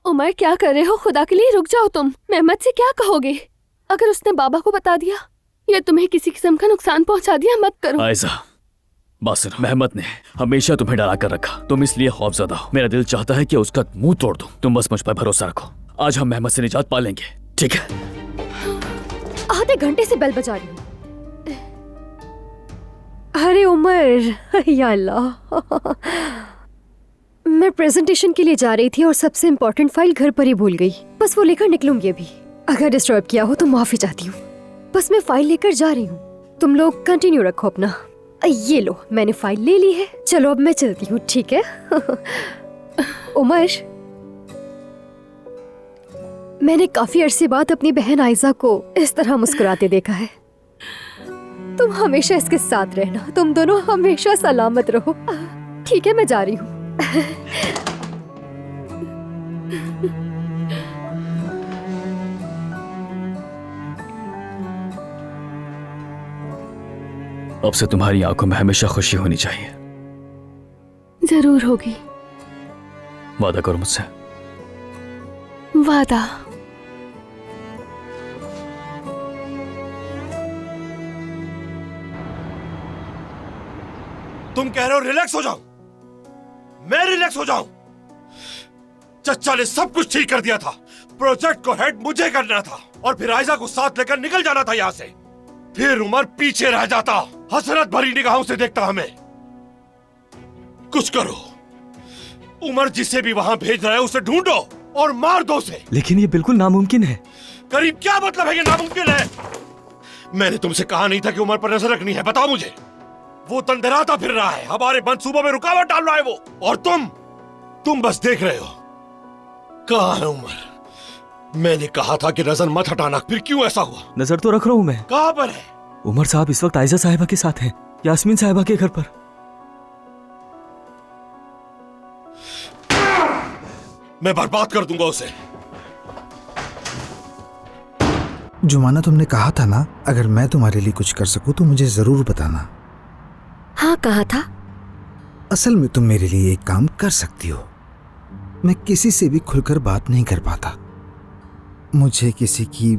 उमर क्या कर रहे हो? खुदा के लिए रुक जाओ तुम। मेहमत से क्या कहोगे अगर उसने बाबा को बता दिया या तुम्हें किसी किस्म का नुकसान पहुंचा दिया? मत करो। आयजा, बात सुनो, मेहमत ने हमेशा तुम्हें डरा कर रखा, तुम इसलिए खौफजदा हो। मेरा दिल चाहता है कि उसका मुंह तोड़ दूं। तुम बस मुझ पर भरोसा रखो, आज हम मेहमत से निजात पा लेंगे, ठीक है? आधे घंटे से बेल बजा रही हूँ। अरे उमर, या अल्लाह, मैं प्रेजेंटेशन के लिए जा रही थी और सबसे इम्पोर्टेंट फाइल घर पर ही भूल गई। बस वो लेकर निकलूंगी अभी। अगर डिस्टर्ब किया हो तो माफी चाहती हूँ। बस मैं फाइल लेकर जा रही हूँ। तुम लोग कंटिन्यू रखो अपना। ये लो, मैंने फाइल ले ली है। चलो अब मैं चलती हूँ, ठीक है? उमर, मैंने काफी अरसे बाद अपनी बहन आयजा को इस तरह मुस्कुराते देखा है। तुम हमेशा इसके साथ रहना। तुम दोनों हमेशा सलामत रहो, ठीक है? मैं जा रही हूँ। अब से तुम्हारी आंखों में हमेशा खुशी होनी चाहिए। जरूर होगी। वादा करो मुझसे। वादा। तुम कह रहे हो रिलैक्स हो जाओ, मैं रिलैक्स हो जाऊं? चचा ने सब कुछ ठीक कर दिया था। प्रोजेक्ट को हेड मुझे करना था और फिर आयजा को साथ लेकर निकल जाना था यहाँ से। फिर उमर पीछे रह जाता, हसरत भरी निगाहों से देखता हमें। कुछ करो, उमर जिसे भी वहां भेज रहा है उसे ढूंढो और मार दो उसे। लेकिन ये बिल्कुल नामुमकिन है। करीब क्या मतलब है ये नामुमकिन है? मैंने तुमसे कहा नहीं था कि उमर पर नजर रखनी है? बताओ मुझे। वो तंदराता फिर रहा है, हमारे मंसूबों में रुकावट डाल रहा है वो, और तुम बस देख रहे हो। कहाँ है उमर? मैंने कहा था कि नजर मत हटाना, फिर क्यों ऐसा हुआ? नजर तो रख रहा हूँ मैं। कहाँ पर है? उमर साहब इस वक्त आयजा साहिबा के साथ हैं, यास्मीन साहिबा के घर पर। मैं बर्बाद कर दूंगा उसे। जुमाना, तुमने कहा था ना, अगर मैं तुम्हारे लिए कुछ कर सकूं तो मुझे जरूर बताना। हाँ, कहा था। असल में तुम मेरे लिए एक काम कर सकती हो। मैं किसी से भी खुलकर बात नहीं कर पाता। मुझे किसी की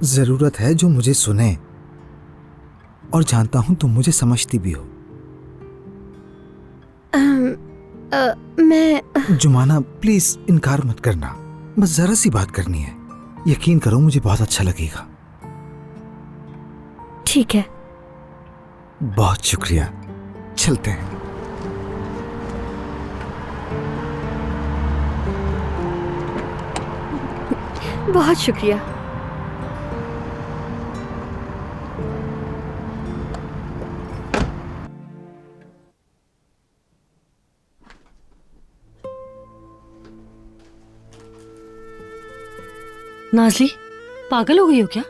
जरूरत है जो मुझे सुने, और जानता हूं तुम मुझे समझती भी हो। मैं जुमाना, प्लीज इनकार मत करना। बस जरा सी बात करनी है। यकीन करो, मुझे बहुत अच्छा लगेगा। ठीक है। बहुत शुक्रिया। चलते हैं। बहुत शुक्रिया। नाज़ली, पागल हो गई हो क्या?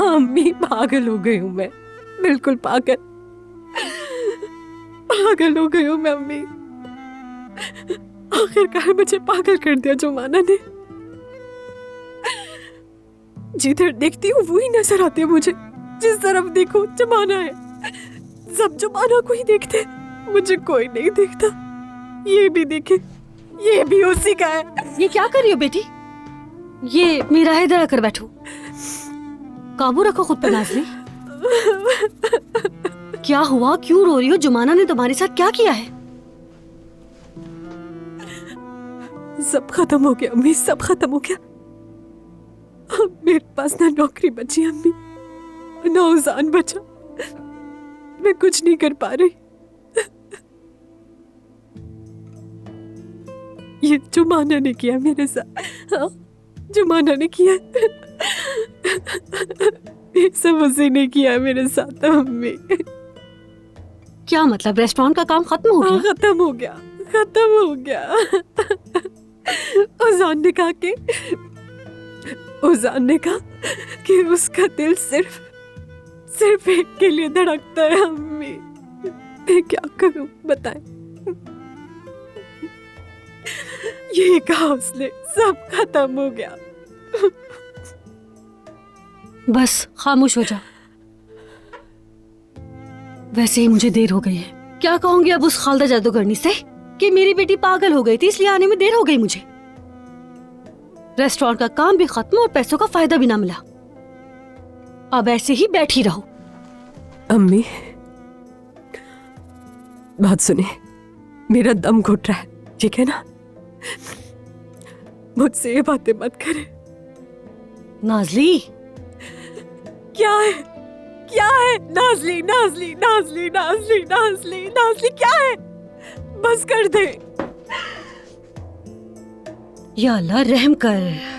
अम्मी, पागल हो गई हूँ मैं, बिल्कुल पागल हो गई हूँ मैं अम्मी। आखिरकार मुझे पागल कर दिया जुमाना ने। जिधर देखती हूँ वही नजर आती है मुझे। जिस तरफ देखो जुमाना है। सब जुमाना को ही देखते, मुझे कोई नहीं देखता। ये भी देखे, ये भी उसी का है। ये क्या कर रही हो बेटी? ये मेरा है, इधर आकर बैठो। काबू रखो खुद पे नाज़ली। क्या हुआ, क्यों रो रही हो? जुमाना ने तुम्हारे साथ क्या किया है? सब खत्म हो गया अम्मी, सब खत्म हो गया। अब मेरे पास ना नौकरी बची अम्मी, ना उजान बचा। मैं कुछ नहीं कर पा रही। ये जुमाना ने किया मेरे साथ। हाँ, जुमाना ने किया। ये सब उसी ने किया मेरे साथ अम्मी। क्या मतलब, रेस्टोरेंट का काम खत्म हो गया? खत्म हो गया, खत्म हो गया। उजान ने कहा कि उसका दिल सिर्फ एक के लिए धड़कता है अम्मी। मैं क्या करूं बताएं? ये कहा उसने, सब खत्म हो गया। बस खामोश हो जा। वैसे ही मुझे देर हो गई है। क्या कहूंगी अब उस खालदा जादूगरनी से? कि मेरी बेटी पागल हो गई थी, इसलिए आने में देर हो गई मुझे। रेस्टोरेंट का काम भी खत्म और पैसों का फायदा भी ना मिला। अब ऐसे ही बैठी रहो। अम्मी, बात सुने, मेरा दम घुट रहा है, ठीक है ना? मुझसे ये बातें मत करे। नाजली, क्या है? क्या है? नाजली, नाजली, नाजली, नाजली, नाजली, नाजली, क्या है? बस कर दे। या अल्लाह रहम कर।